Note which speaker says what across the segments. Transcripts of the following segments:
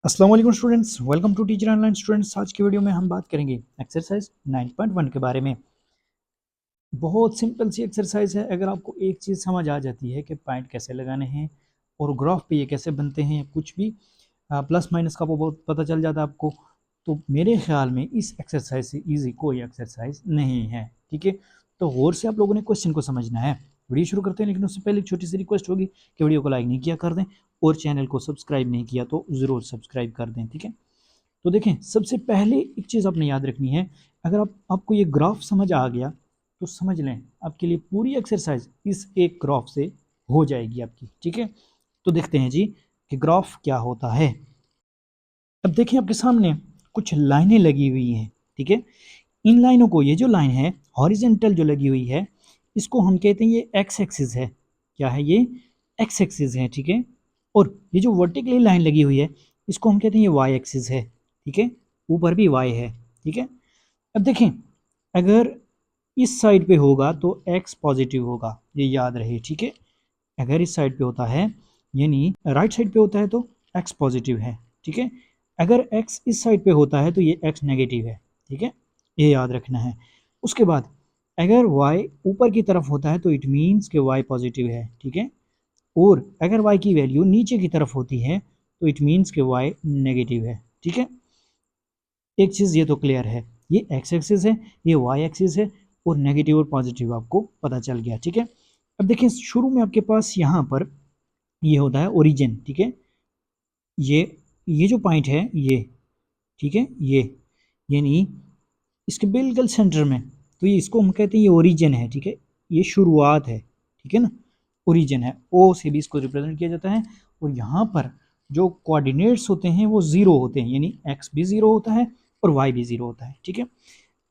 Speaker 1: अस्सलाम वालेकुम students, welcome to teacher online. Students, आज की वीडियो में हम बात करेंगे एक्सरसाइज 9.1 के बारे में। बहुत सिंपल सी एक्सरसाइज है। अगर आपको एक चीज़ समझ आ जाती है कि पॉइंट कैसे लगाने हैं और ग्राफ पे ये कैसे बनते हैं, कुछ भी प्लस माइनस का वो बहुत पता चल जाता है आपको, तो मेरे ख्याल में इस एक्सरसाइज से ईजी कोई एक्सरसाइज नहीं है। ठीक है, तो गौर से आप लोगों ने क्वेश्चन को समझना है। वीडियो शुरू करते हैं, लेकिन उससे पहले एक छोटी सी रिक्वेस्ट होगी कि वीडियो को लाइक नहीं किया कर दें और चैनल को सब्सक्राइब नहीं किया तो ज़रूर सब्सक्राइब कर दें। ठीक है, तो देखें, सबसे पहले एक चीज़ आपने याद रखनी है। अगर आपको ये ग्राफ समझ आ गया तो समझ लें आपके लिए पूरी एक्सरसाइज इस एक ग्राफ से हो जाएगी आपकी। ठीक है, तो देखते हैं जी कि ग्राफ क्या होता है। अब देखिए, आपके सामने कुछ लाइनें लगी हुई हैं। ठीक है, इन लाइनों को, ये जो लाइन है हॉरिजेंटल जो लगी हुई है, इसको हम कहते हैं ये एक्स एक्सिस है। क्या है ये? एक्स एक्सिस है। ठीक है, और ये जो वर्टिकली लाइन लगी हुई है, इसको हम कहते हैं ये वाई एक्सिस है। ठीक है, ऊपर भी वाई है। ठीक है, अब देखें, अगर इस साइड पे होगा तो एक्स पॉजिटिव होगा, ये याद रहे। ठीक है, अगर इस साइड पे होता है, यानी राइट साइड पे होता है, तो एक्स पॉजिटिव है। ठीक है, अगर एक्स इस साइड पे होता है तो ये एक्स नेगेटिव है। ठीक है, ये याद रखना है। उसके बाद अगर वाई ऊपर की तरफ होता है तो इट मीन्स कि वाई पॉजिटिव है। ठीक है, और अगर वाई की वैल्यू नीचे की तरफ होती है तो इट मीन्स कि वाई नेगेटिव है। ठीक है, एक चीज़ ये तो क्लियर है, ये एक्स एक्सिस है, ये वाई एक्सिस है, और नेगेटिव और पॉजिटिव आपको पता चल गया। ठीक है, अब देखिए, शुरू में आपके पास यहाँ पर ये होता है ओरिजिन। ठीक है, ये ये जो पॉइंट है ये, ठीक है, ये यानी इसके बिल्कुल सेंटर में, तो ये इसको हम कहते हैं ये ओरिजिन है। ठीक है, ये शुरुआत है। ठीक है ना, ओरिजिन है। ओ से भी इसको रिप्रेजेंट किया जाता है, और यहाँ पर जो कोऑर्डिनेट्स होते हैं वो ज़ीरो होते हैं, यानी एक्स भी ज़ीरो होता है और वाई भी ज़ीरो होता है। ठीक है,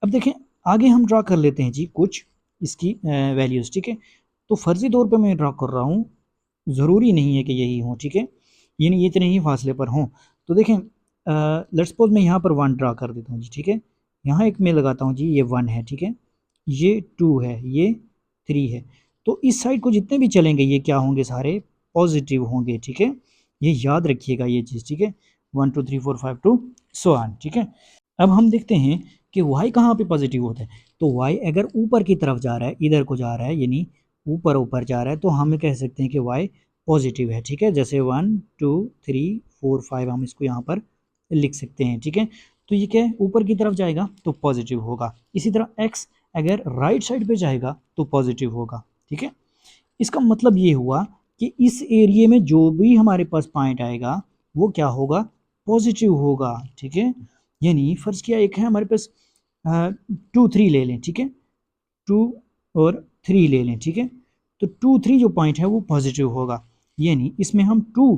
Speaker 1: अब देखें, आगे हम ड्रा कर लेते हैं जी कुछ इसकी वैल्यूज़। ठीक है, तो फर्जी तौर पे मैं ड्रा कर रहा हूँ, ज़रूरी नहीं है कि यही हो। ठीक है, यानी ये इतने ही फासले पर हों। तो देखें, लेट्स सपोज मैं यहाँ पर वन ड्रा कर देता हूँ जी। ठीक है, यहाँ एक मैं लगाता हूँ जी, ये वन है। ठीक है, ये टू है, ये थ्री है। तो इस साइड को जितने भी चलेंगे ये क्या होंगे? सारे पॉजिटिव होंगे। ठीक है, ये याद रखिएगा ये चीज़। ठीक है, 1 2 3 4 5 टू सो ऑन। ठीक है, अब हम देखते हैं कि y कहाँ पे पॉजिटिव होता है। तो y अगर ऊपर की तरफ जा रहा है, इधर को जा रहा है, यानी ऊपर ऊपर जा रहा है, तो हम कह सकते हैं कि y पॉजिटिव है। ठीक है, जैसे 1 2 3 4 5 हम इसको यहाँ पर लिख सकते हैं। ठीक है, तो ये क्या है? ऊपर की तरफ जाएगा तो पॉजिटिव होगा। इसी तरह x अगर राइट साइड पे जाएगा तो पॉजिटिव होगा। ठीक है, इसका मतलब ये हुआ कि इस एरिए में जो भी हमारे पास पॉइंट आएगा वो क्या होगा? पॉजिटिव होगा। ठीक है, यानी फर्ज किया एक है हमारे पास 2 3 ले लें। ठीक है, 2 और 3 ले लें। ठीक है, तो 2 3 जो पॉइंट है वो पॉजिटिव होगा, यानी इसमें हम 2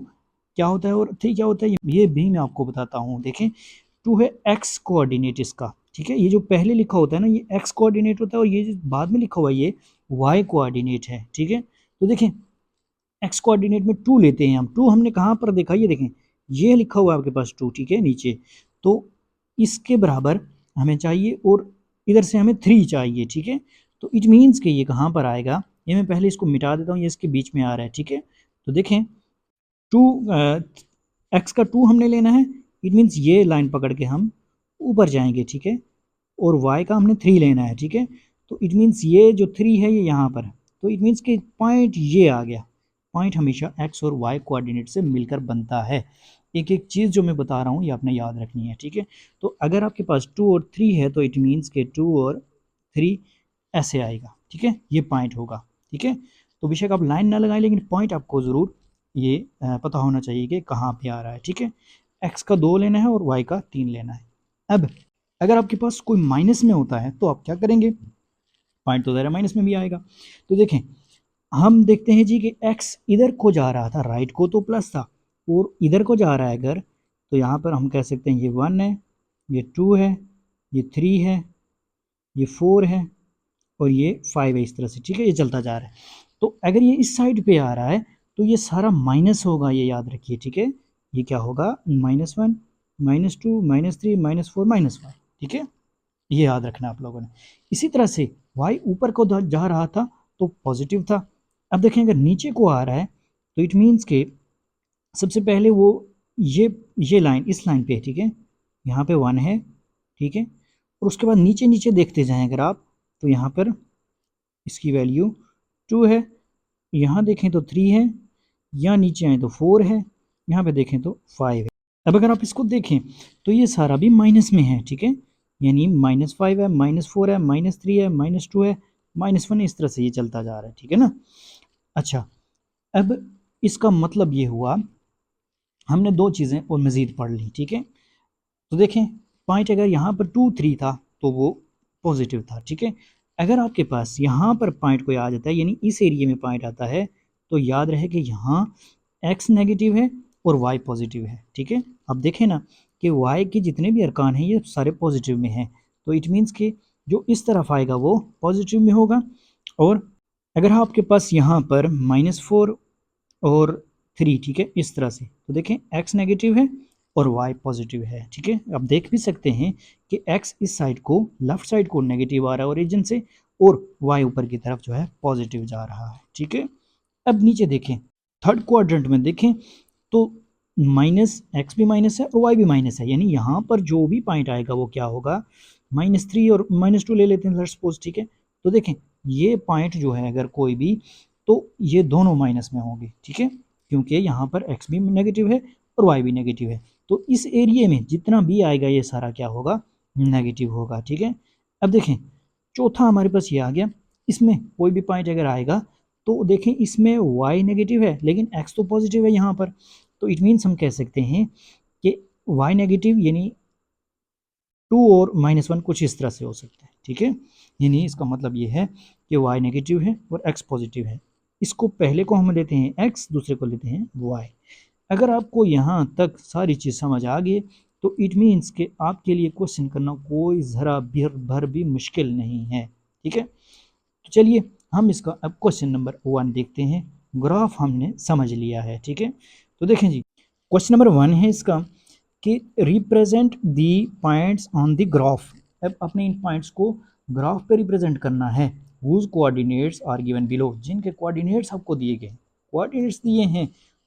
Speaker 1: क्या होता है और 3 क्या होता है ये भी मैं आपको बताता हूँ। देखें, 2 है एक्स कोऑर्डिनेट इसका। ठीक है, ये जो पहले लिखा होता है ना ये एक्स कोऑर्डिनेट होता है, और ये जो बाद में लिखा हुआ है ये वाई कोऑर्डिनेट है। ठीक है, तो देखें, एक्स कोऑर्डिनेट में 2 लेते हैं हम। 2 हमने कहाँ पर देखा? ये देखें, ये लिखा हुआ है आपके पास 2। ठीक है, नीचे, तो इसके बराबर हमें चाहिए, और इधर से हमें 3 चाहिए। ठीक है, तो इट मीन्स कि ये कहाँ पर आएगा? ये मैं पहले इसको मिटा देता हूँ, ये इसके बीच में आ रहा है। ठीक है, तो देखें, 2 एक्स का 2 हमने लेना है, इट मीन्स ये लाइन पकड़ के हम ऊपर जाएंगे। ठीक है, और y का हमने 3 लेना है। ठीक है, तो इट मीन्स ये जो 3 है ये यहाँ पर, तो इट मीन्स कि पॉइंट ये आ गया। पॉइंट हमेशा x और y कोऑर्डिनेट से मिलकर बनता है। एक एक चीज़ जो मैं बता रहा हूँ ये आपने याद रखनी है। ठीक है, तो अगर आपके पास 2 और 3 है तो इट मीन्स के 2 और 3 ऐसे आएगा। ठीक है, ये पॉइंट होगा। ठीक है, तो बेशक आप लाइन ना लगाएं, लेकिन पॉइंट आपको ज़रूर ये पता होना चाहिए कि कहाँ पे आ रहा है। ठीक है, x का 2 लेना है और y का 3 लेना है। अब अगर आपके पास कोई माइनस में होता है तो आप क्या करेंगे? पॉइंट तो ज़रा माइनस में भी आएगा। तो देखें, हम देखते हैं जी कि x इधर को जा रहा था, राइट को तो प्लस था, और इधर को जा रहा है अगर, तो यहाँ पर हम कह सकते हैं ये 1 है, ये 2 है, ये 3 है, ये 4 है, और ये 5 है। इस तरह से, ठीक है, ये चलता जा रहा है। तो अगर ये इस साइड पे आ रहा है तो ये सारा माइनस होगा, ये याद रखिए। ठीक है, ये क्या होगा? -1 -2 -3 -4 -5। ठीक है, ये याद रखना आप लोगों ने। इसी तरह से y ऊपर को जा रहा था तो पॉजिटिव था। अब देखें, अगर नीचे को आ रहा है तो इट मीन्स के सबसे पहले वो ये ये लाइन इस लाइन पे, ठीक है, यहाँ पे 1 है, ठीक है, और उसके बाद नीचे नीचे देखते जाएं अगर आप, तो यहाँ पर इसकी वैल्यू 2 है, यहाँ देखें तो 3 है, यहाँ नीचे आए तो 4 है, यहाँ पे देखें तो 5 है। अब अगर आप इसको देखें तो ये सारा भी माइनस में है, ठीक है, यानी -5 है, -4 है, -3 है, -2 है, -1, इस तरह से ये चलता जा रहा है, ठीक है ना। अच्छा, अब इसका मतलब ये हुआ, हमने दो चीज़ें और मज़ीद पढ़ ली, ठीक है। तो देखें, पॉइंट अगर यहाँ पर 2 3 था तो वो पॉजिटिव था, ठीक है। अगर आपके पास यहाँ पर पॉइंट कोई आ जाता है, यानी इस एरिए में पॉइंट आता है, तो याद रहे कि यहाँ x नेगेटिव है और y पॉजिटिव है, ठीक है। अब देखें ना कि y के जितने भी अरकान हैं ये सारे पॉजिटिव में हैं, तो इट मीन्स कि जो इस तरफ आएगा वो पॉजिटिव में होगा। और अगर आपके पास यहाँ पर -4 और 3, ठीक है, इस तरह से, तो देखें x नेगेटिव है और y पॉजिटिव है, ठीक है। अब देख भी सकते हैं कि x इस साइड को, लेफ्ट साइड को नेगेटिव आ रहा है ओरिजिन से, और y ऊपर की तरफ जो है पॉजिटिव जा रहा है, ठीक है। अब नीचे देखें, थर्ड क्वाड्रेंट में देखें तो -x भी माइनस है और y भी माइनस है, यानी यहाँ पर जो भी पॉइंट आएगा वो क्या होगा, -3 और -2 ले लेते हैं लेट्स सपोज, ठीक है। तो देखें ये पॉइंट जो है अगर कोई भी, तो ये दोनों माइनस में होंगे, ठीक है, क्योंकि यहाँ पर x भी नेगेटिव है और y भी नेगेटिव है, तो इस एरिए में जितना भी आएगा ये सारा क्या होगा, नेगेटिव होगा, ठीक है। अब देखें चौथा हमारे पास ये आ गया, इसमें कोई भी पॉइंट अगर आएगा तो देखें इसमें y नेगेटिव है लेकिन x तो पॉजिटिव है यहाँ पर, तो इट मीन्स हम कह सकते हैं कि y नेगेटिव यानी 2 और -1 कुछ इस तरह से हो सकता है, ठीक है। यानी इसका मतलब ये है कि y नेगेटिव है और x पॉजिटिव है। इसको पहले को हम लेते हैं x, दूसरे को लेते हैं y। अगर आपको यहाँ तक सारी चीज़ समझ आ गई तो इट मीन्स कि आपके लिए क्वेश्चन करना कोई ज़रा भर भी मुश्किल नहीं है, ठीक है। तो चलिए हम इसका अब क्वेश्चन नंबर 1 देखते हैं। ग्राफ हमने समझ लिया है, ठीक है। तो देखें जी, क्वेश्चन नंबर 1 है इसका कि represent the points on the graph. अब अपने इन पॉइंट्स को ग्राफ पे रिप्रेजेंट करना है। Whose coordinates are given below, जिनके कोऑर्डिनेट्स आपको दिए गए, कोऑर्डिनेट्स दिए हैं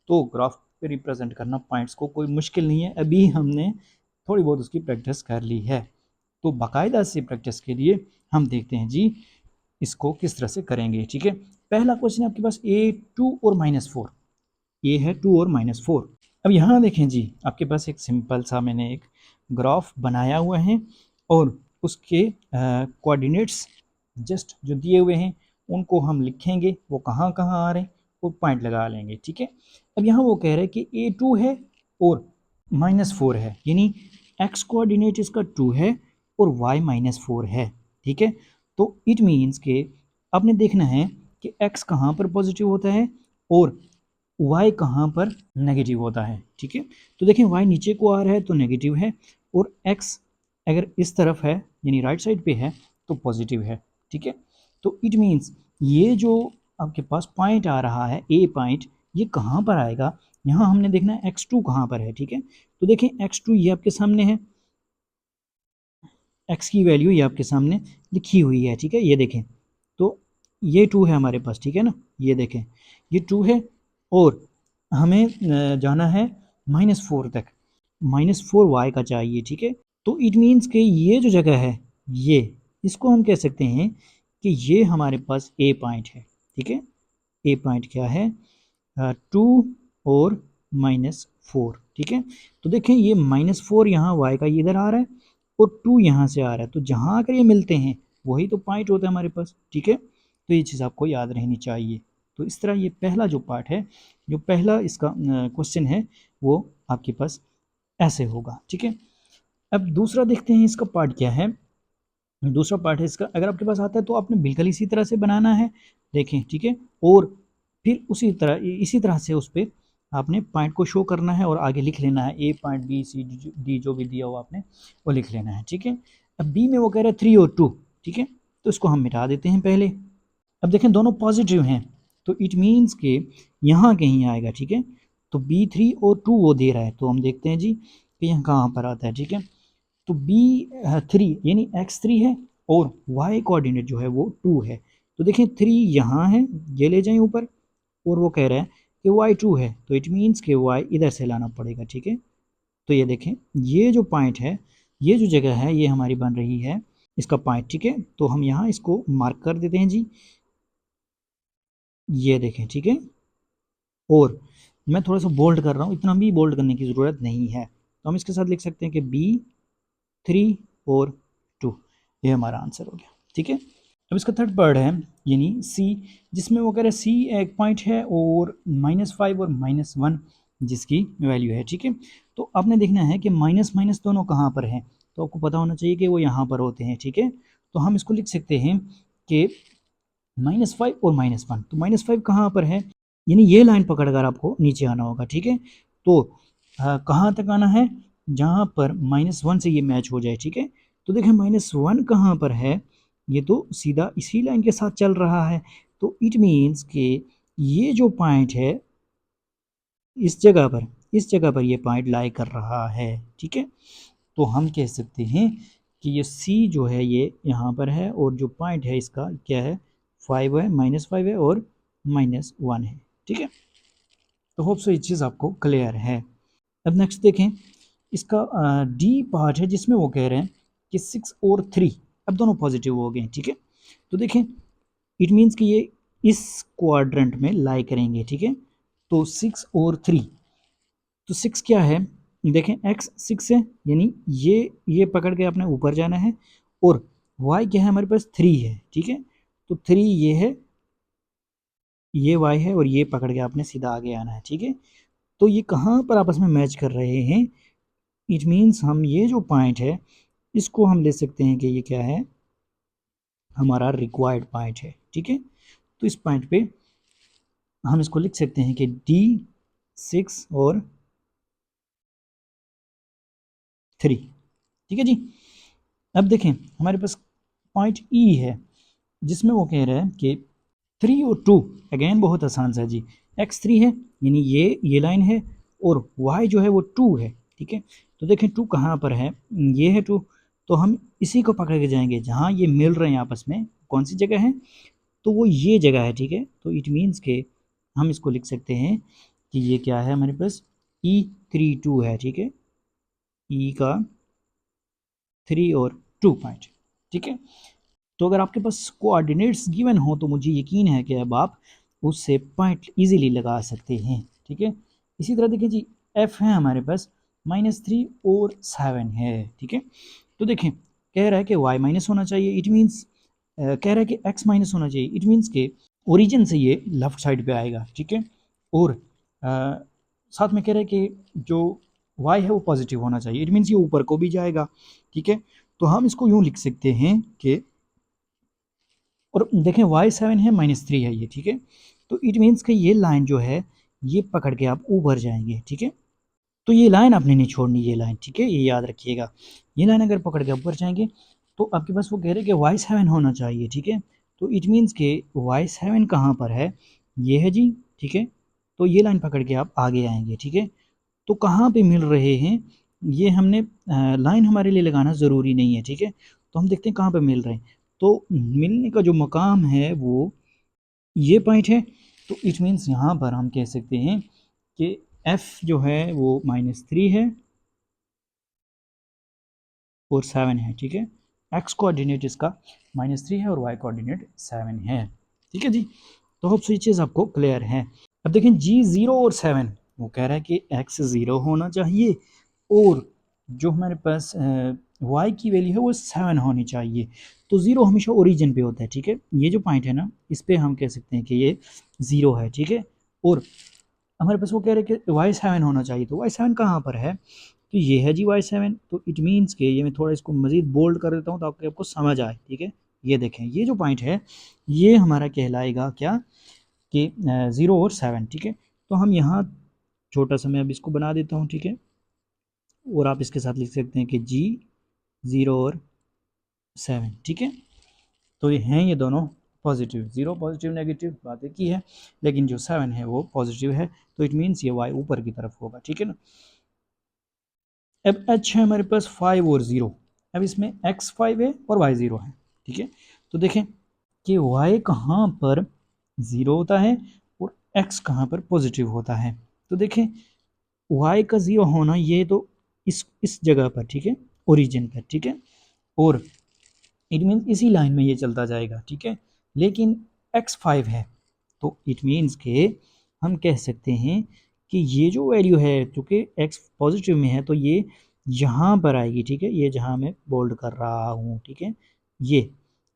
Speaker 1: तो ग्राफ पे रिप्रेजेंट करना पॉइंट्स को कोई मुश्किल नहीं है। अभी हमने थोड़ी बहुत उसकी प्रैक्टिस कर ली है, तो बाकायदा से प्रैक्टिस के लिए हम देखते हैं जी इसको किस तरह से करेंगे, ठीक है। पहला क्वेश्चन आपके पास a2 और -4, ये है 2 और -4। अब यहाँ देखें जी, आपके पास एक सिंपल सा मैंने एक ग्राफ बनाया हुआ है और उसके कोऑर्डिनेट्स जस्ट जो दिए हुए हैं उनको हम लिखेंगे, वो कहाँ कहाँ आ रहे हैं वो पॉइंट लगा लेंगे, ठीक है। अब यहाँ वो कह रहे हैं कि a2 है और -4 है, यानी x कोऑर्डिनेट इसका 2 है और y -4 है, ठीक है। तो इट मीन्स के आपने देखना है कि x कहाँ पर पॉजिटिव होता है और y कहाँ पर नेगेटिव होता है, ठीक है। तो देखें y नीचे को आ रहा है तो नेगेटिव है और x अगर इस तरफ है यानी राइट साइड पे है तो पॉजिटिव है, ठीक है। तो इट मीन्स ये जो आपके पास पॉइंट आ रहा है a पॉइंट, ये कहाँ पर आएगा, यहाँ हमने देखना है x2 कहाँ पर है, ठीक है। तो देखें x2 ये आपके सामने है, x की वैल्यू ये आपके सामने लिखी हुई है, ठीक है, ये देखें। तो ये 2 है हमारे पास, ठीक है ना, ये देखें ये 2 है और हमें जाना है -4 तक, -4 y का चाहिए, ठीक है। तो इट मीन्स कि ये जो जगह है ये, इसको हम कह सकते हैं कि ये हमारे पास a पॉइंट है, ठीक है। a पॉइंट क्या है, 2 और -4, ठीक है। तो देखें ये -4 यहाँ y का इधर आ रहा है और 2 यहाँ से आ रहा है, तो जहाँ अगर ये मिलते हैं वही तो पॉइंट होता है हमारे पास, ठीक है। तो ये चीज़ आपको याद रहनी चाहिए। तो इस तरह ये पहला जो पार्ट है, जो पहला इसका क्वेश्चन है वो आपके पास ऐसे होगा, ठीक है। अब दूसरा देखते हैं इसका पार्ट क्या है। दूसरा पार्ट है इसका, अगर आपके पास आता है तो आपने बिल्कुल इसी तरह से बनाना है, देखें, ठीक है। और फिर इसी तरह से उस पर आपने पॉइंट को शो करना है और आगे लिख लेना है a point b c d जो भी दिया हो आपने वो लिख लेना है, ठीक है। अब b में वो कह रहा है 3 और 2, ठीक है, तो इसको हम मिटा देते हैं पहले। अब देखें दोनों पॉजिटिव हैं तो इट मीन्स के यहाँ कहीं आएगा, ठीक है। तो b3 और 2 वो दे रहा है, तो हम देखते हैं जी कि यहाँ कहाँ पर आता है, ठीक है। तो b3 यानी x3 है और y कोऑर्डिनेट जो है वो 2 है, तो देखें 3 यहाँ है, ये ले जाएं ऊपर, और वो कह रहा है कि y2 है, तो इट मीन्स कि y इधर से लाना पड़ेगा, ठीक है। तो ये देखें, ये जो पॉइंट है, ये जो जगह है, ये हमारी बन रही है इसका पॉइंट, ठीक है। तो हम यहाँ इसको मार्क कर देते हैं जी, ये देखें, ठीक है। और मैं थोड़ा सा बोल्ड कर रहा हूँ, इतना भी बोल्ड करने की ज़रूरत नहीं है। तो हम इसके साथ लिख सकते हैं कि B3 और 2, ये हमारा आंसर हो गया, ठीक है। अब इसका थर्ड पार्ट है यानी C, जिसमें वो कह रहे हैं C एक पॉइंट है और -5 और -1 जिसकी वैल्यू है, ठीक है। तो आपने देखना है कि माइनस माइनस दोनों कहाँ पर हैं, तो आपको पता होना चाहिए कि वो यहाँ पर होते हैं, ठीक है। तो हम इसको लिख सकते हैं कि -5 और -1, तो -5 कहाँ पर है, यानी ये लाइन पकड़कर आपको नीचे आना होगा, ठीक है। तो कहाँ तक आना है, जहाँ पर -1 से ये मैच हो जाए, ठीक है। तो देखें -1 कहाँ पर है, ये तो सीधा इसी लाइन के साथ चल रहा है। तो इट मीन्स कि ये जो पॉइंट है इस जगह पर ये पॉइंट लाई कर रहा है, ठीक है। तो हम कह सकते हैं कि ये सी जो है ये यहाँ पर है और जो पॉइंट है इसका क्या है, 5 है, -5 है और -1 है, ठीक है। तो होप सो ये चीज़ आपको क्लियर है। अब नेक्स्ट देखें, इसका डी पार्ट है जिसमें वो कह रहे हैं कि 6 और 3 अब दोनों पॉजिटिव हो गए, ठीक है। तो देखें इट मीन्स कि ये इस क्वाड्रेंट में लाई करेंगे, ठीक है। तो 6 और 3, तो 6 क्या है, देखें x 6 है, यानी ये पकड़ के आपने ऊपर जाना है, और y क्या है हमारे पास 3 है, ठीक है। तो 3 ये है, ये y है, और ये पकड़ के आपने सीधा आगे आना है, ठीक है। तो ये कहाँ पर आपस में मैच कर रहे हैं, इट मीन्स हम ये जो पॉइंट है इसको हम ले सकते हैं कि ये क्या है, हमारा रिक्वायर्ड पॉइंट है, ठीक है। तो इस पॉइंट पे हम इसको लिख सकते हैं कि D6 और 3, ठीक है जी। अब देखें हमारे पास पॉइंट ई है जिसमें वो कह रहा है कि 3 और 2, अगेन बहुत आसान सा जी, x3 है यानी ये लाइन है, और y जो है वो 2 है, ठीक है। तो देखें 2 कहाँ पर है, ये है 2, तो हम इसी को पकड़ के जाएंगे जहाँ ये मिल रहे हैं आपस में, कौन सी जगह है, तो वो ये जगह है, ठीक है। तो इट मीन्स के हम इसको लिख सकते हैं कि ये क्या है हमारे पास, E32 है, ठीक है, ई का 3 और 2 पॉइंट, ठीक है। तो अगर आपके पास कोऑर्डिनेट्स गिवन हो तो मुझे यकीन है कि अब आप उससे पॉइंट इजीली लगा सकते हैं, ठीक है। इसी तरह देखिए जी, एफ है हमारे पास -3 और 7 है, ठीक है। तो देखें कह रहा है कि y माइनस होना चाहिए, इट मीन्स कह रहा है कि x माइनस होना चाहिए, इट मीन्स के ओरिजिन से ये लेफ्ट साइड पे आएगा, ठीक है। और साथ में कह रहा है कि जो y है वो पॉजिटिव होना चाहिए, इट मीन्स ये ऊपर को भी जाएगा, ठीक है। तो हम इसको यूँ लिख सकते हैं कि, और देखें y7 है -3 है ये, ठीक है। तो इट मीन्स कि ये लाइन जो है ये पकड़ के आप ऊपर जाएंगे, ठीक है। तो ये लाइन आपने नहीं छोड़नी, ये लाइन, ठीक है, ये याद रखिएगा। ये लाइन अगर पकड़ के ऊपर जाएंगे तो आपके पास वो कह रहे हैं कि y7 होना चाहिए, ठीक है। तो इट मीन्स के y7 कहाँ पर है, ये है जी, ठीक है। तो ये लाइन पकड़ के आप आगे आएंगे, ठीक है। तो कहाँ पे मिल रहे हैं, ये हमने लाइन हमारे लिए लगाना ज़रूरी नहीं है, ठीक है। तो हम देखते हैं कहाँ पे मिल रहे हैं। तो मिलने का जो मकाम है वो ये पॉइंट है, तो इट मीन्स यहाँ पर हम कह सकते हैं कि f जो है वो -3 है और 7 है, ठीक है। x कोऑर्डिनेट इसका -3 है और y कोऑर्डिनेट 7 है, ठीक है जी। तो होप सो ये चीज़ आपको क्लियर है। अब देखें G0 और 7, वो कह रहा है कि x 0 होना चाहिए और जो हमारे पास y की वैल्यू है वो 7 होनी चाहिए। तो 0 हमेशा ओरिजिन पे होता है, ठीक है। ये जो पॉइंट है ना, इस पे हम कह सकते हैं कि ये 0 है, ठीक है। और हमारे पास वो कह रहे हैं कि y7 होना चाहिए, तो y7 कहाँ पर है, तो ये है जी y7। तो इट मीन्स के ये मैं थोड़ा इसको मज़ीद बोल्ड कर देता हूँ ताकि आपको समझ आए, ठीक है। ये देखें ये जो पॉइंट है ये हमारा कहलाएगा क्या, कि 0 और 7, ठीक है। तो हम यहाँ छोटा सा मैं अब इसको बना देता हूँ, ठीक है। और आप इसके साथ लिख सकते हैं कि G0 और 7, ठीक है। तो ये हैं ये दोनों पॉजिटिव, 0 पॉजिटिव नेगेटिव बात एक ही है, लेकिन जो 7 है वो पॉजिटिव है, तो इट मीन्स ये y ऊपर की तरफ होगा, ठीक है ना। अब h है हमारे पास 5 और 0, अब इसमें x 5 है और y 0 है, ठीक है। तो देखें कि y कहाँ पर 0 होता है और x कहाँ पर पॉजिटिव होता है। तो देखें y का 0 होना ये तो इस जगह पर, ठीक है, ओरिजिन पर, ठीक है, और इट मीन्स इसी लाइन में ये चलता जाएगा, ठीक है। लेकिन x5 है तो इट मीन्स के हम कह सकते हैं कि ये जो वैल्यू है चूँकि x पॉजिटिव में है तो ये यहाँ पर आएगी, ठीक है, ये जहाँ मैं बोल्ड कर रहा हूँ, ठीक है, ये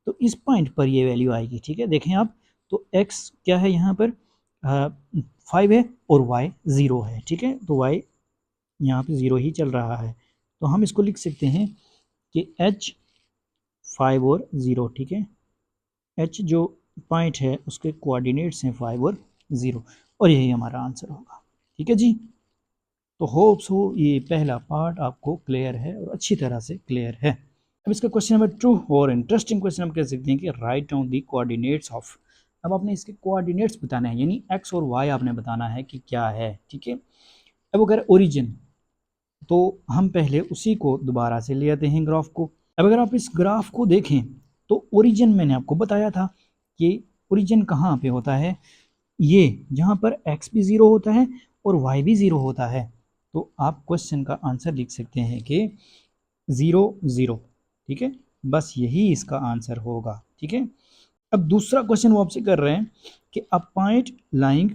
Speaker 1: तो इस पॉइंट पर ये वैल्यू आएगी, ठीक है। देखें आप, तो x क्या है यहाँ पर 5 है और y 0 है, ठीक है, तो y यहाँ पे 0 ही चल रहा है, तो हम इसको लिख सकते हैं कि h 5 और 0, ठीक है, h जो पॉइंट है उसके कोऑर्डिनेट्स हैं 5 और 0, और यही हमारा आंसर होगा, ठीक है जी। तो होप्स हो ये पहला पार्ट आपको क्लियर है और अच्छी तरह से क्लियर है। अब इसका क्वेश्चन नंबर 2 और इंटरेस्टिंग क्वेश्चन हम कह सकते हैं कि write down the coordinates of. अब आपने इसके कोऑर्डिनेट्स बताने हैं, यानी एक्स और वाई आपने बताना है कि क्या है, ठीक है। अब अगर ओरिजिन, तो हम पहले उसी को दोबारा से ले आते हैं ग्राफ को। अब अगर आप इस ग्राफ को देखें तो ओरिजिन मैंने आपको बताया था कि ओरिजिन कहाँ पे होता है, ये जहाँ पर x भी 0 होता है और y भी 0 होता है, तो आप क्वेश्चन का आंसर लिख सकते हैं कि 0 0, ठीक है, बस यही इसका आंसर होगा, ठीक है। अब दूसरा क्वेश्चन वो आपसे कर रहे हैं कि a point lying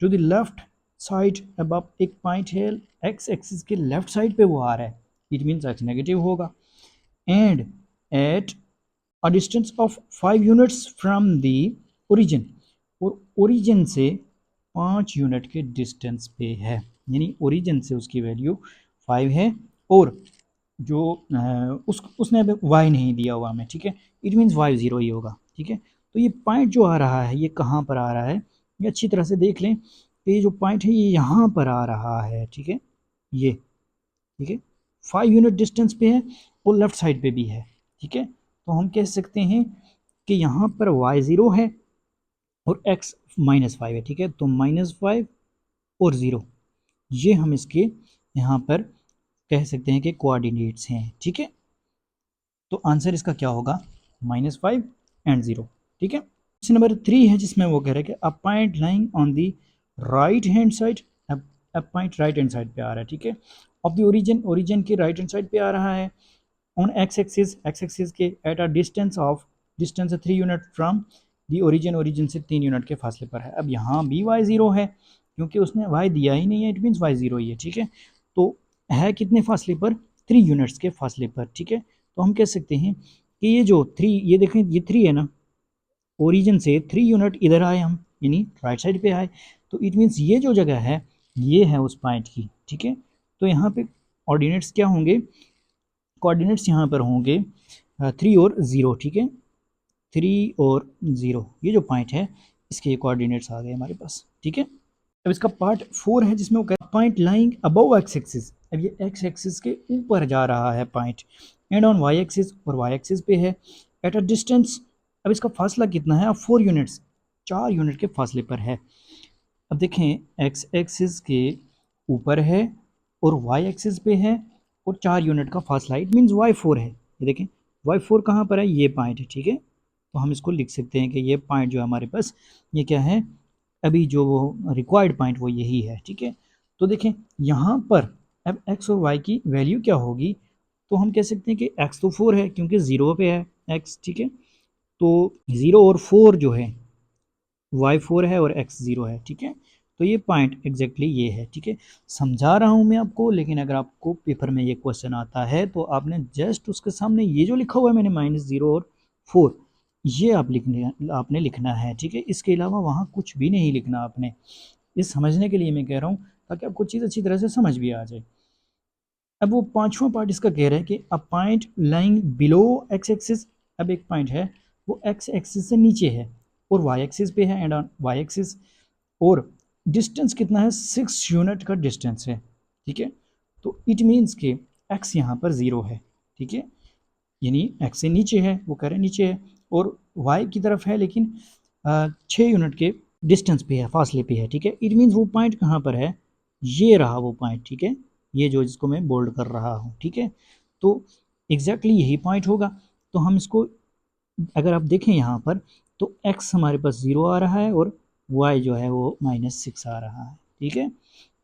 Speaker 1: to the left side, अब आप एक पॉइंट है एक्स एक्सिस के लेफ्ट साइड पे वो आ रहा है, इट मीन्स एक्स नेगेटिव होगा, and at a distance of 5 units from the origin, और ओरिजिन से 5 यूनिट के डिस्टेंस पे है, यानी ओरिजिन से उसकी वैल्यू 5 है, और जो उसने अभी y नहीं दिया हुआ हमें, ठीक है, इट मीन्स y 0 ही होगा, ठीक है। तो ये पॉइंट जो आ रहा है ये कहाँ पर आ रहा है, ये अच्छी तरह से देख लें कि ये जो पॉइंट है ये यहाँ पर आ रहा है, ठीक है, ये, ठीक है, 5 यूनिट डिस्टेंस पे है और लेफ्ट साइड पे भी है, ठीक है। तो हम कह सकते हैं कि यहाँ पर y 0 है और x -5 है, ठीक है, तो -5 और 0, ये हम इसके यहाँ पर कह सकते हैं कि कोऑर्डिनेट्स हैं, ठीक है। तो आंसर इसका क्या होगा, -5 एंड 0, ठीक है। क्वेश्चन नंबर 3 है जिसमें वो कह रहे हैं कि a point lying on the right hand side, a point right hand side पे आ रहा है, ठीक है, ऑफ द ओरिजिन, ओरिजिन के राइट हैंड साइड पे आ रहा है, ऑन एक्स एक्सिस के eight a distance of, distance 3 unit from the origin, origin से 3 यूनिट के फासले पर है। अब यहाँ भी y 0 है क्योंकि उसने y दिया ही नहीं है, इट मीन्स y 0 ही है, ठीक है। तो है कितने फासले पर, 3 यूनिट्स के फासले पर, ठीक है। तो हम कह सकते हैं कि ये जो 3, ये देखें ये 3 है ना, ओरिजिन से 3 यूनिट इधर आए हम, यानी राइट साइड पे आए, तो इट मीन्स ये जो जगह है ये है उस पॉइंट की, ठीक है। तो यहाँ पे ऑर्डिनेट्स क्या होंगे, कोऑर्डिनेट्स यहाँ पर होंगे 3 और 0, ठीक है, 3 और 0, ये जो पॉइंट है इसके कोऑर्डिनेट्स आ गए हमारे पास, ठीक है। अब इसका पार्ट 4 है जिसमें वो कहता है point lying above x axis, अब ये एक्स एक्सिस के ऊपर जा रहा है point, and on y axis, और वाई एक्सिस पे है, एट अ डिस्टेंस, अब इसका फासला कितना है, अब 4 यूनिट्स, 4 यूनिट के फासले पर है। अब देखें एक्स एक्सिस के ऊपर है और वाई एक्सिस पे है और 4 यूनिट का फासला, इट मीन्स y4 है, ये देखें y4 कहाँ पर है, ये पॉइंट है, ठीक है। तो हम इसको लिख सकते हैं कि ये पॉइंट जो है हमारे पास, ये क्या है, अभी जो वो रिक्वायर्ड पॉइंट वो यही है, ठीक है। तो देखें यहाँ पर अब x और y की वैल्यू क्या होगी, तो हम कह सकते हैं कि x तो 4 है क्योंकि 0 पे है x, ठीक है, तो 0 और 4 जो है y4 है और x 0 है, ठीक है। तो ये पॉइंट एग्जैक्टली ये है, ठीक है। समझा रहा हूँ मैं आपको, लेकिन अगर आपको पेपर में ये क्वेश्चन आता है तो आपने जस्ट उसके सामने ये जो लिखा हुआ है मैंने -0 और 4, ये आपने लिखना है, ठीक है। इसके अलावा वहाँ कुछ भी नहीं लिखना आपने, ये समझने के लिए मैं कह रहा हूँ ताकि आपको चीज़ अच्छी तरह से समझ भी आ जाए। अब वो पांचवा पार्ट इसका कह रहा है कि a point lying below x axis, अब एक पॉइंट है वो एक्स एक्सिस से नीचे है और वाई एक्सिस पे है, एंड ऑन वाई एक्सिस, और डिस्टेंस कितना है, 6 यूनिट का डिस्टेंस है, ठीक है। तो इट मीन्स के एक्स यहाँ पर 0 है, ठीक है, यानी एक्स से नीचे है, वो कह रहे हैं नीचे है, और वाई की तरफ है लेकिन 6 यूनिट के डिस्टेंस पे है, फासले पे है, ठीक है। इट मीन्स वो पॉइंट कहाँ पर है, ये रहा वो पॉइंट, ठीक है, ये जो जिसको मैं बोल्ड कर रहा हूँ, ठीक है। तो एग्जैक्टली यही पॉइंट होगा। तो हम इसको अगर आप देखें यहाँ पर, तो x हमारे पास 0 आ रहा है और y जो है वो -6 आ रहा है, ठीक है।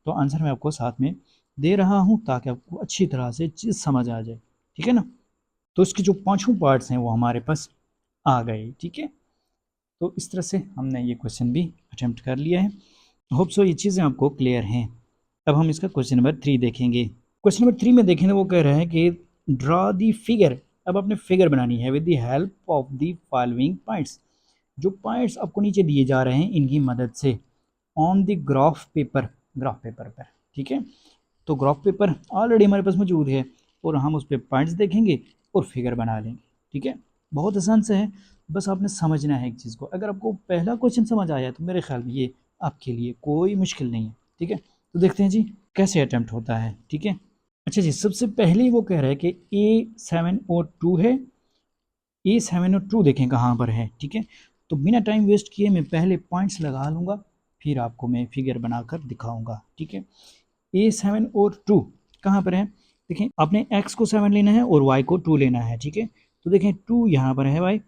Speaker 1: तो आंसर मैं आपको साथ में दे रहा हूँ ताकि आपको अच्छी तरह से चीज़ समझ आ जाए, ठीक है ना। तो इसके जो पाँचों पार्ट्स हैं वो हमारे पास आ गए, ठीक है। तो इस तरह से हमने ये क्वेश्चन भी अटेम्प्ट कर लिया है। होप सो ये चीज़ें आपको क्लियर हैं। अब हम इसका क्वेश्चन नंबर 3 देखेंगे। क्वेश्चन नंबर 3 में देखेंगे वो कह रहा है कि ड्रा दी फिगर। अब आपने फिगर बनानी है with the help of the following points. जो पॉइंट्स आपको नीचे दिए जा रहे हैं इनकी मदद से ऑन द ग्राफ पेपर पर, ठीक है। तो ग्राफ पेपर ऑलरेडी हमारे पास मौजूद है और हम उस पर पॉइंट्स देखेंगे और फिगर बना लेंगे, ठीक है। बहुत आसान से है, बस आपने समझना है एक चीज़ को। अगर आपको पहला क्वेश्चन समझ आया तो मेरे ख्याल में ये आपके लिए कोई मुश्किल नहीं है, ठीक है। तो देखते हैं जी कैसे अटैम्प्ट होता है, ठीक है। अच्छा जी, सबसे पहले वो कह रहा है कि A7 और 2 है। A7 और 2 देखें कहाँ पर है, ठीक है। तो बिना टाइम वेस्ट किए मैं पहले पॉइंट्स लगा लूँगा, फिर आपको मैं फिगर बनाकर दिखाऊंगा, ठीक है। A7 और 2 कहाँ पर है? देखें, आपने x को 7 लेना है और y को 2 लेना है, ठीक है। तो देखें 2 यहाँ पर है भाई,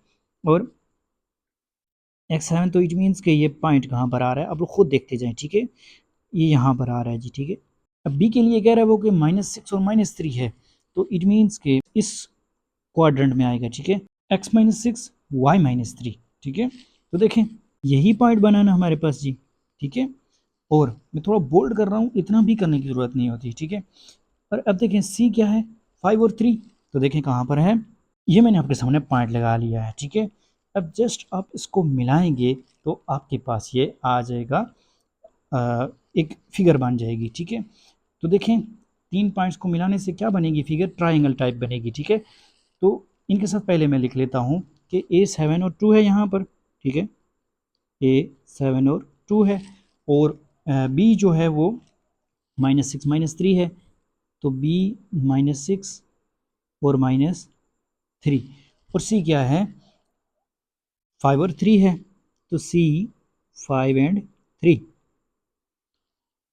Speaker 1: और x7, तो इट मीन्स कि ये पॉइंट कहाँ पर आ रहा है, आप लोग खुद देखते जाएं, ठीक है। ये यहाँ पर आ रहा है जी, ठीक है। अब b के लिए कह रहा है वो कि -6 और -3 है, तो इट मीन्स के इस क्वाड्रेंट में आएगा, ठीक है। x-6 y-3, ठीक है। तो देखें यही पॉइंट बनाना हमारे पास जी, ठीक है। और मैं थोड़ा बोल्ड कर रहा हूँ, इतना भी करने की ज़रूरत नहीं होती, ठीक है। और अब देखें सी क्या है, 5 और 3, तो देखें कहाँ पर है। ये मैंने आपके सामने पॉइंट लगा लिया है, ठीक है। अब जस्ट आप इसको मिलाएंगे तो आपके पास ये आ जाएगा, एक फिगर बन जाएगी, ठीक है। तो देखें 3 पॉइंट्स को मिलाने से क्या बनेगी फिगर, ट्राइंगल टाइप बनेगी, ठीक है। तो इनके साथ पहले मैं लिख लेता हूँ कि A7 और 2 है यहाँ पर, ठीक है। A7 और 2 है, और B जो है वो -6 -3 है, तो B -6 और -3, और C क्या है, 5 और 3 है, तो C 5 एंड 3।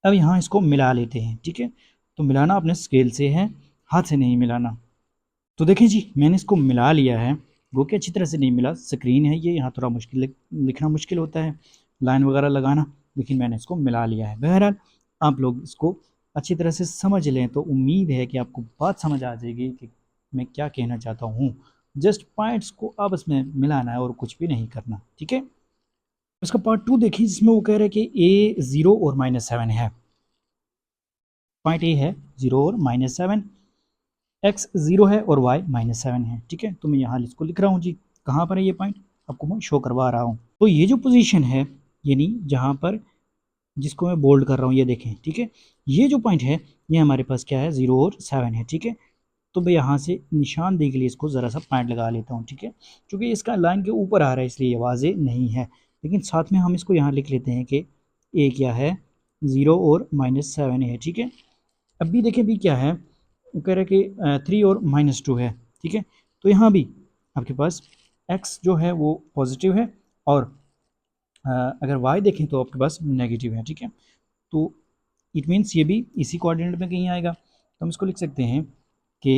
Speaker 1: अब यहाँ इसको मिला लेते हैं, ठीक है। तो मिलाना अपने स्केल से है, हाथ से नहीं मिलाना। तो देखें जी मैंने इसको मिला लिया है, वो कि अच्छी तरह से नहीं मिला, स्क्रीन है ये, यहाँ थोड़ा मुश्किल लिखना मुश्किल होता है, लाइन वगैरह लगाना, लेकिन मैंने इसको मिला लिया है। बहरहाल आप लोग इसको अच्छी तरह से समझ लें तो उम्मीद है कि आपको बात समझ आ जाएगी कि मैं क्या कहना चाहता हूँ। जस्ट पॉइंट्स को आपस में मिलाना है और कुछ भी नहीं करना, ठीक है। इसका पार्ट 2 देखिए, जिसमें वो कह रहे हैं कि A0 और -7 है। पॉइंट ए है 0 और -7, x 0 है और y -7 है, ठीक है। तो मैं यहाँ इसको लिख रहा हूँ जी, कहाँ पर है ये पॉइंट, आपको मैं शो करवा रहा हूँ। तो ये जो पोजीशन है, यानी जहाँ पर, जिसको मैं बोल्ड कर रहा हूँ, ये देखें, ठीक है। ये जो पॉइंट है ये हमारे पास क्या है, 0 और 7 है, ठीक है। तो मैं यहाँ से निशानदेही के लिए इसको ज़रा सा पॉइंट लगा लेता हूँ, ठीक है। क्योंकि इसका लाइन के ऊपर आ रहा है इसलिए ये वाजे नहीं है, लेकिन साथ में हम इसको यहाँ लिख लेते हैं कि ए क्या है, 0 और -7 है, ठीक है। अब भी देखें बी क्या है, वो कह रहे हैं कि 3 और -2 है, ठीक है। तो यहाँ भी आपके पास x जो है वो पॉजिटिव है, और अगर y देखें तो आपके पास नेगेटिव है, ठीक है। तो इट मीन्स ये भी इसी कोऑर्डिनेट में कहीं आएगा, तो हम इसको लिख सकते हैं कि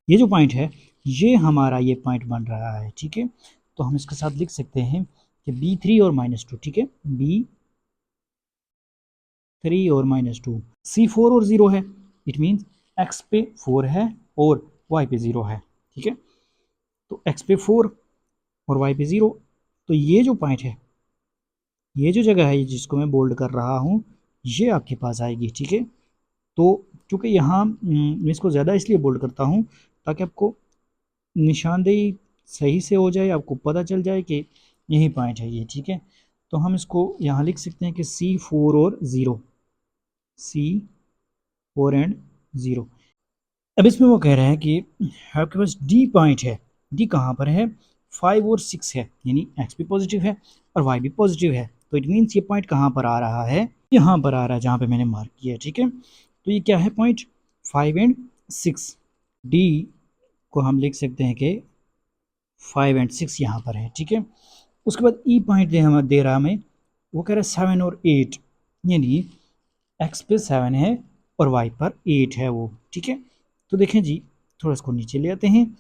Speaker 1: ये जो पॉइंट है ये हमारा ये पॉइंट बन रहा है, ठीक है। तो हम इसके साथ लिख सकते हैं कि B3 और -2, ठीक है। B3 और -2, C4 और 0 है, इट मीन्स x पे 4 है और y पे 0 है, ठीक है। तो x पे 4 और y पे 0, तो ये जो पॉइंट है, ये जो जगह है जिसको मैं बोल्ड कर रहा हूँ, ये आपके पास आएगी, ठीक है। तो क्योंकि यहाँ मैं इसको ज़्यादा इसलिए बोल्ड करता हूँ ताकि आपको निशानदेही सही से हो जाए, आपको पता चल जाए कि यही पॉइंट है ये, ठीक है। तो हम इसको यहाँ लिख सकते हैं कि C4 और 0, C4 एंड 0। अब इसमें वो कह रहे हैं कि आपके पास डी पॉइंट है, डी कहाँ पर है, 5 और 6 है, यानी एक्स भी पॉजिटिव है और वाई भी पॉजिटिव है। तो इट मीन्स ये पॉइंट कहाँ पर आ रहा है, यहाँ पर आ रहा है जहाँ पे मैंने मार्क किया है, ठीक है। तो ये क्या है पॉइंट, 5 एंड 6। डी को हम लिख सकते हैं कि 5 एंड 6 यहाँ पर है, ठीक है। उसके बाद ई पॉइंट दे रहा हमें, वो कह रहा है 7 और 8, यानी एक्स पे 7 है और वाई पर 8 है वो, ठीक है। तो देखें जी, थोड़ा इसको नीचे ले आते हैं,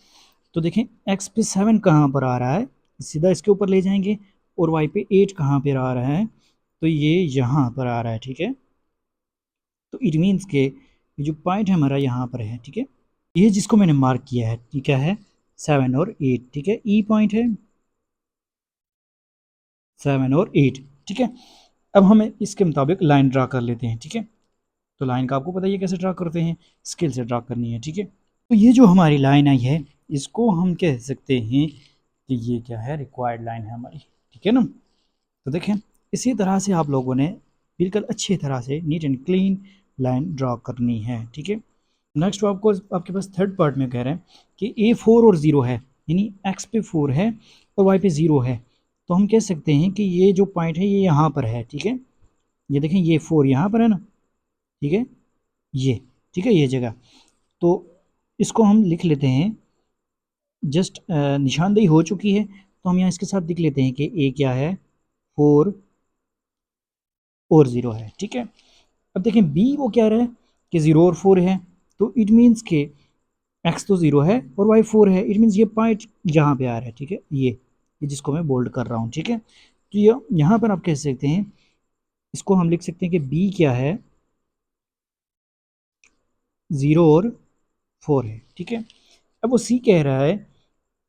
Speaker 1: तो देखें एक्स पे 7 कहाँ पर आ रहा है, सीधा इसके ऊपर ले जाएंगे, और वाई पे 8 कहाँ पर आ रहा है, तो ये यहाँ पर आ रहा है, ठीक है। तो इट मीन्स के ये जो पॉइंट है हमारा यहाँ पर है, ठीक है। ये जिसको मैंने मार्क किया है, ठीक है 7 और 8, ठीक है। ई पॉइंट है 7 और 8, ठीक है। अब हमें इसके मुताबिक लाइन ड्रा कर लेते हैं, ठीक है। तो लाइन का आपको पता ही है कैसे ड्रा करते हैं, स्केल से ड्रा करनी है, ठीक है। तो ये जो हमारी लाइन आई है, इसको हम कह सकते हैं कि ये क्या है, रिक्वायर्ड लाइन है हमारी, ठीक है ना। तो देखें, इसी तरह से आप लोगों ने बिल्कुल अच्छी तरह से neat and clean line draw करनी है, ठीक है। नेक्स्ट आपको आपके पास थर्ड पार्ट में कह रहे हैं कि ए 4 और 0 है, यानी एक्स पे 4 है और वाई पे 0 है। तो हम कह सकते हैं कि ये जो पॉइंट है ये यहाँ पर है, ठीक है। ये देखें, ये 4 यहाँ पर है ना, ठीक है, ये, ठीक है, ये जगह। तो इसको हम लिख लेते हैं, जस्ट निशानदेही हो चुकी है तो हम यहाँ इसके साथ लिख लेते हैं कि ए क्या है, 4 और 0 है, ठीक है। अब देखें बी वो क्या रहा है कि 0 और 4 है, तो इट मीन्स के एक्स तो 0 है और वाई 4 है, इट मीन्स ये पॉइंट यहाँ पे आ रहा है, ठीक है। ये जिसको मैं बोल्ड कर रहा हूँ, ठीक है। तो ये यहाँ पर आप कह सकते हैं, इसको हम लिख सकते हैं कि बी क्या है, 0 और 4 है, ठीक है। अब वो सी कह रहा है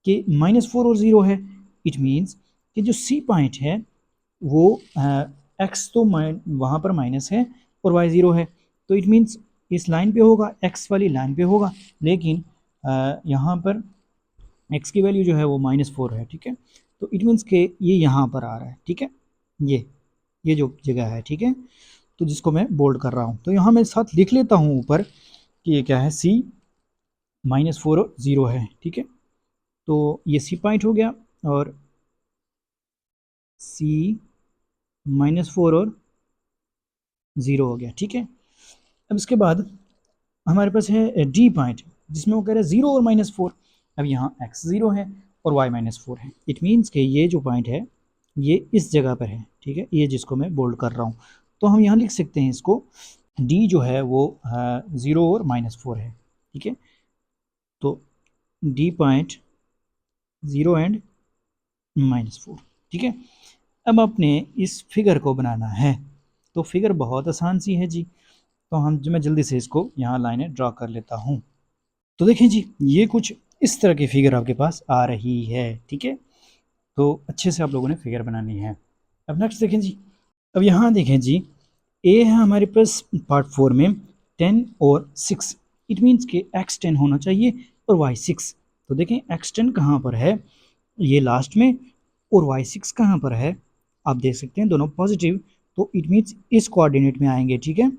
Speaker 1: कि -4 और 0 है, इट मीन्स कि जो सी पॉइंट है वो एक्स तो वहाँ पर माइनस है और वाई 0 है, तो इट मीन्स इस लाइन पे होगा, एक्स वाली लाइन पे होगा, लेकिन यहाँ पर एक्स की वैल्यू जो है वो -4 है, ठीक है। तो इट मीन्स के ये यहाँ पर आ रहा है, ठीक है, ये जो जगह है, ठीक है। तो जिसको मैं बोल्ड कर रहा हूँ, तो यहाँ मैं साथ लिख लेता हूँ ऊपर कि ये क्या है, सी -4 और 0 है, ठीक है। तो ये सी पॉइंट हो गया और सी -4 और 0 हो गया, ठीक है। अब इसके बाद हमारे पास है डी पॉइंट, जिसमें वो कह रहा है 0 और -4। अब यहाँ एक्स 0 है और वाई -4 है, इट मीन्स कि ये जो पॉइंट है ये इस जगह पर है, ठीक है, ये जिसको मैं बोल्ड कर रहा हूँ। तो हम यहाँ लिख सकते हैं इसको, डी जो है वो 0 और -4 है, ठीक है। तो डी पॉइंट 0 एंड -4, ठीक है। अब आपने इस फिगर को बनाना है, तो फिगर बहुत आसान सी है जी। तो मैं जल्दी से इसको यहाँ लाइनें ड्रा कर लेता हूँ। तो देखें जी, ये कुछ इस तरह की फिगर आपके पास आ रही है, ठीक है। तो अच्छे से आप लोगों ने फिगर बनानी है। अब नेक्स्ट देखें जी, अब यहाँ देखें जी, ए है हमारे पास पार्ट 4 में 10 और 6, इट मीन्स कि एक्स 10 होना चाहिए और वाई 6। तो देखें एक्स 10 कहाँ पर है, ये लास्ट में, और वाई 6 कहाँ पर है, आप देख सकते हैं दोनों पॉजिटिव, तो इट मीन्स इस कोऑर्डिनेट में आएंगे, ठीक है।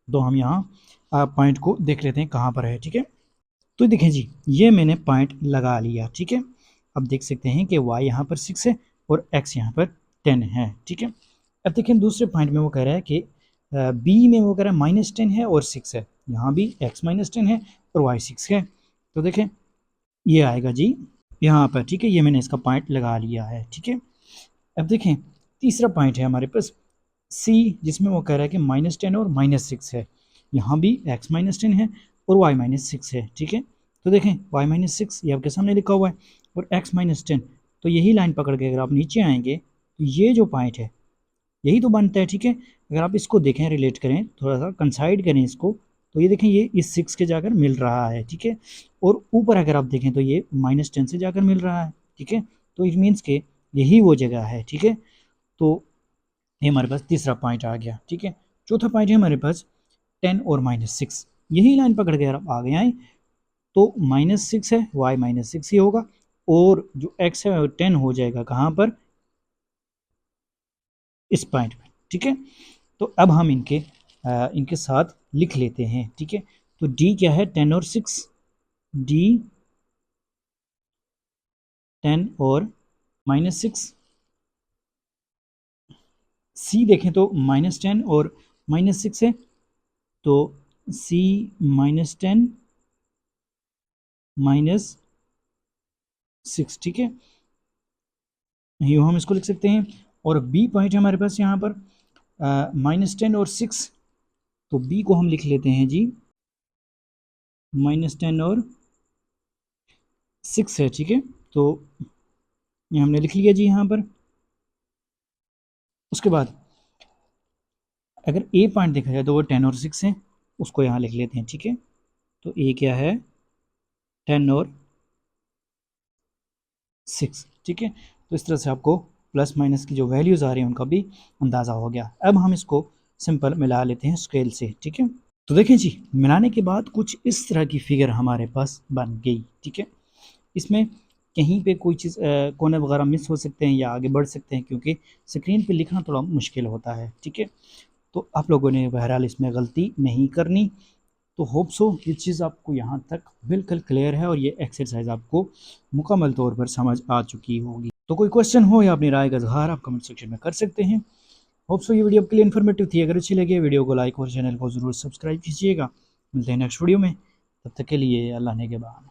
Speaker 1: तो हम यहाँ पॉइंट को देख लेते हैं कहाँ पर है, ठीक है। तो देखें जी, ये मैंने पॉइंट लगा लिया, ठीक है। अब देख सकते हैं कि y यहाँ पर 6 है और x यहाँ पर 10 है, ठीक है। अब देखें दूसरे पॉइंट में वो कह रहा है कि b में वो कह रहा है -10 है और 6 है, यहाँ भी x -10 है और y 6 है। तो देखें ये आएगा जी यहाँ पर, ठीक है, ये मैंने इसका पॉइंट लगा लिया है, ठीक है। अब देखें तीसरा पॉइंट है हमारे पास c, जिसमें वो कह रहा है कि -10 और -6 है, यहाँ भी x -10 है और y -6 है, ठीक है। तो देखें y -6 ये आपके सामने लिखा हुआ है और x -10, तो यही लाइन पकड़ के अगर आप नीचे आएंगे तो ये जो पॉइंट है यही तो बनता है, ठीक है। अगर आप इसको देखें, रिलेट करें, थोड़ा सा कंसाइड करें इसको, तो ये देखें ये इस 6 के जाकर मिल रहा है, ठीक है। और ऊपर अगर आप देखें तो ये -10 से जाकर मिल रहा है, ठीक है। तो इट मीन्स के यही वो जगह है, ठीक है। तो ये हमारे पास तीसरा पॉइंट आ गया, ठीक है। चौथा पॉइंट है हमारे पास 10 और -6, यही लाइन पकड़ के अगर आप आगे आए तो -6 है, y -6 ही होगा, और जो x है वो 10 हो जाएगा कहाँ पर, इस पॉइंट पे, ठीक है। तो अब हम इनके साथ लिख लेते हैं, ठीक है। तो d क्या है, 10 और 6, d 10 और -6, c देखें तो -10 और -6 है, तो c -10 -6, ठीक है, यूँ हम इसको लिख सकते हैं। और बी पॉइंट है हमारे पास यहाँ पर -10 और 6, तो बी को हम लिख लेते हैं जी -10 और 6 है, ठीक है। तो ये हमने लिख लिया जी यहाँ पर। उसके बाद अगर ए पॉइंट देखा जाए तो वो 10 और 6 है, उसको यहाँ लिख लेते हैं, ठीक है। तो ए क्या है, 10 और 6, ठीक है। तो इस तरह से आपको प्लस माइनस की जो वैल्यूज़ आ रही हैं उनका भी अंदाज़ा हो गया। अब हम इसको सिंपल मिला लेते हैं स्केल से, ठीक है। तो देखें जी, मिलाने के बाद कुछ इस तरह की फिगर हमारे पास बन गई, ठीक है। इसमें कहीं पे कोई चीज़ कोने वगैरह मिस हो सकते हैं या आगे बढ़ सकते हैं, क्योंकि स्क्रीन पे लिखना थोड़ा मुश्किल होता है, ठीक है। तो आप लोगों ने बहरहाल इसमें गलती नहीं करनी। तो होप सो ये चीज़ आपको यहाँ तक बिल्कुल क्लियर है और ये एक्सरसाइज आपको मुकम्मल तौर पर समझ आ चुकी होगी। तो कोई क्वेश्चन हो या अपनी राय का इजहार आप कमेंट सेक्शन में कर सकते हैं। होप सो ये वीडियो आपके लिए इन्फॉर्मेटिव थी। अगर अच्छी लगे वीडियो को लाइक और चैनल को ज़रूर सब्सक्राइब कीजिएगा। मिलते हैं नेक्स्ट वीडियो में, तब तक के लिए अल्लाह ने के बाद।